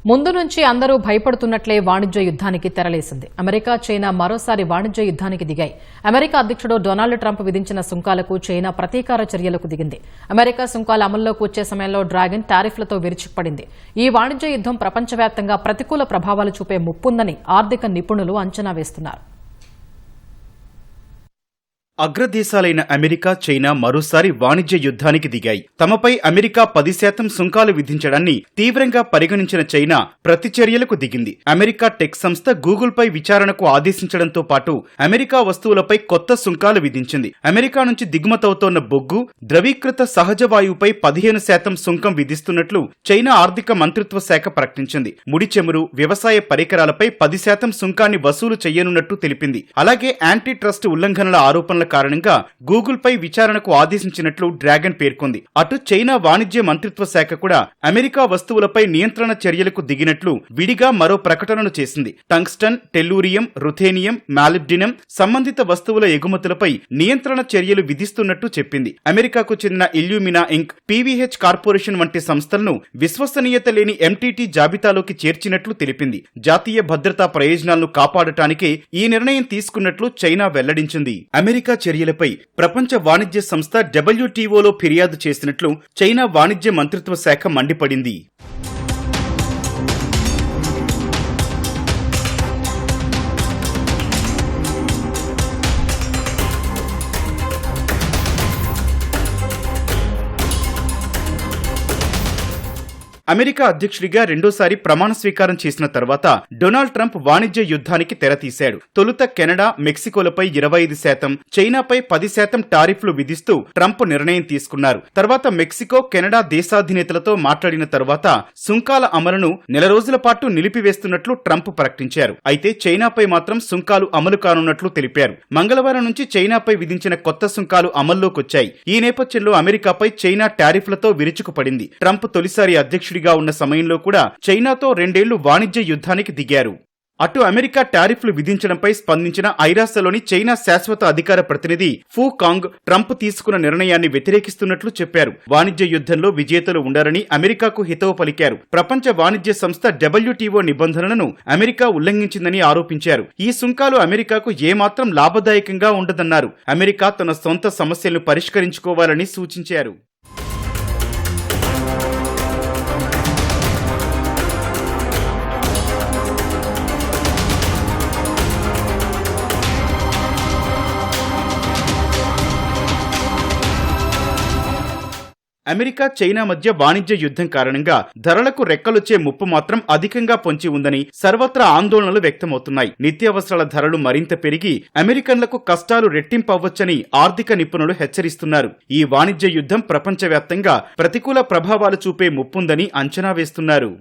ముందు నుంచి అందరూ భయపడుతున్నట్లే వాణిజ్య యుద్ధానికి తెరలేసింది. అమెరికా చైనా మరోసారి వాణిజ్య యుద్ధానికి దిగాయి. అమెరికా అధ్యక్షుడు డొనాల్డ్ ట్రంప్ విధించిన సుంకాలకు చైనా ప్రతీకార చర్యలకు దిగింది. అమెరికా సుంకాల అమల్లోకి వచ్చే సమయంలో డ్రాగన్ టారిఫ్లతో విరుచుకుపడింది. ఈ వాణిజ్య యుద్దం ప్రపంచవ్యాప్తంగా ప్రతికూల ప్రభావాలు చూపే ముప్పుందని ఆర్థిక నిపుణులు అంచనా వేస్తున్నారు. అగ్రదేశాలైన అమెరికా, చైనా మరోసారి వాణిజ్య యుద్ధానికి దిగాయి. తమపై అమెరికా 10% సుంకాలు విధించడాన్ని తీవ్రంగా పరిగణించిన చైనా ప్రతిచర్యలకు దిగింది. అమెరికా టెక్ సంస్థ గూగుల్ పై విచారణకు ఆదేశించడంతో పాటు అమెరికా వస్తువులపై కొత్త సుంకాలు విధించింది. అమెరికా నుంచి దిగుమతవుతోన్న బొగ్గు, ద్రవీకృత సహజ వాయువుపై 15% సుంకం విధిస్తున్నట్లు చైనా ఆర్థిక మంత్రిత్వ శాఖ ప్రకటించింది. ముడి చమురు, వ్యవసాయ పరికరాలపై 10% సుంకాన్ని వసూలు చేయనున్నట్టు తెలిపింది. అలాగే యాంటీ ట్రస్ట్ ఉల్లంఘనల ఆరోపణల కారణంగా గూగుల్ పై విచారణకు ఆదేశించినట్లు డ్రాగన్ పేర్కొంది. అటు చైనా వాణిజ్య మంత్రిత్వ శాఖ కూడా అమెరికా వస్తువులపై నియంత్రణ చర్యలకు దిగినట్లు విడిగా మరో ప్రకటనను చేసింది. టంగ్స్టన్, టెల్లూరియం, రుథేనియం, మాలిబ్డినం సంబంధిత వస్తువుల ఎగుమతులపై నియంత్రణ చర్యలు విధిస్తున్నట్టు చెప్పింది. అమెరికాకు చెందిన ఇల్యూమినా ఇంక్, పీవీహెచ్ కార్పొరేషన్ వంటి సంస్థలను విశ్వసనీయత లేని ఎంటీటీ జాబితాలోకి చేర్చినట్లు తెలిపింది. జాతీయ భద్రతా ప్రయోజనాలను కాపాడటానికే ఈ నిర్ణయం తీసుకున్నట్లు చైనా వెల్లడించింది. అమెరికా చర్యలపై ప్రపంచ వాణిజ్య సంస్థ WTOలో ఫిర్యాదు చేసినట్లు చైనా వాణిజ్య మంత్రిత్వ శాఖ మండిపడింది. అమెరికా అధ్యక్షుడిగా రెండోసారి ప్రమాణ స్వీకారం చేసిన తర్వాత డొనాల్డ్ ట్రంప్ వాణిజ్య యుద్ధానికి తెరతీశాడు. తొలుత కెనడా, మెక్సికోలపై 25%, చైనాపై 10% టారిఫ్లు విధిస్తూ ట్రంప్ నిర్ణయం తీసుకున్నారు. తర్వాత మెక్సికో, కెనడా దేశాధినేతలతో మాట్లాడిన తర్వాత సుంకాల అమలును నెల రోజుల పాటు నిలిపివేస్తున్నట్లు ట్రంప్ ప్రకటించారు. అయితే చైనాపై మాత్రం సుంకాలు అమలు కానున్నట్లు తెలిపారు. మంగళవారం నుంచి చైనాపై విధించిన కొత్త సుంకాలు అమల్లోకొచ్చాయి. ఈ నేపథ్యంలో అమెరికాపై చైనా టారిఫ్లతో విరుచుకుపడింది. ట్రంప్ తొలిసారి అధ్యక్షుడి ఉన్న సమయంలో కూడా చైనాతో 2 ఏళ్లు వాణిజ్య యుద్ధానికి దిగారు. అటు అమెరికా టారిఫ్లు విధించడంపై స్పందించిన ఐరాసలోని చైనా శాశ్వత అధికార ప్రతినిధి ఫూ కాంగ్ ట్రంప్ తీసుకున్న నిర్ణయాన్ని వ్యతిరేకిస్తున్నట్లు చెప్పారు. వాణిజ్య యుద్ధంలో విజేతలు ఉండాలని అమెరికాకు హితవు పలికారు. ప్రపంచ వాణిజ్య సంస్థ WTO నిబంధనలను అమెరికా ఉల్లంఘించిందని ఆరోపించారు. ఈ సుంకాలు అమెరికాకు ఏమాత్రం లాభదాయకంగా ఉండదన్నారు. అమెరికా తన సొంత సమస్యలను పరిష్కరించుకోవాలని సూచించారు. అమెరికా, చైనా మధ్య వాణిజ్య యుద్ధం కారణంగా ధరలకు రెక్కలొచ్చే ముప్పు మాత్రం అధికంగా పొంచి ఉందని సర్వత్రా ఆందోళనలు వ్యక్తమవుతున్నాయి. నిత్యావసరాల ధరలు మరింత పెరిగి అమెరికన్లకు కష్టాలు రెట్టింపవ్వొచ్చని ఆర్థిక నిపుణులు హెచ్చరిస్తున్నారు. ఈ వాణిజ్య యుద్ధం ప్రపంచవ్యాప్తంగా ప్రతికూల ప్రభావాలు చూపే ముప్పుందని అంచనా వేస్తున్నారు.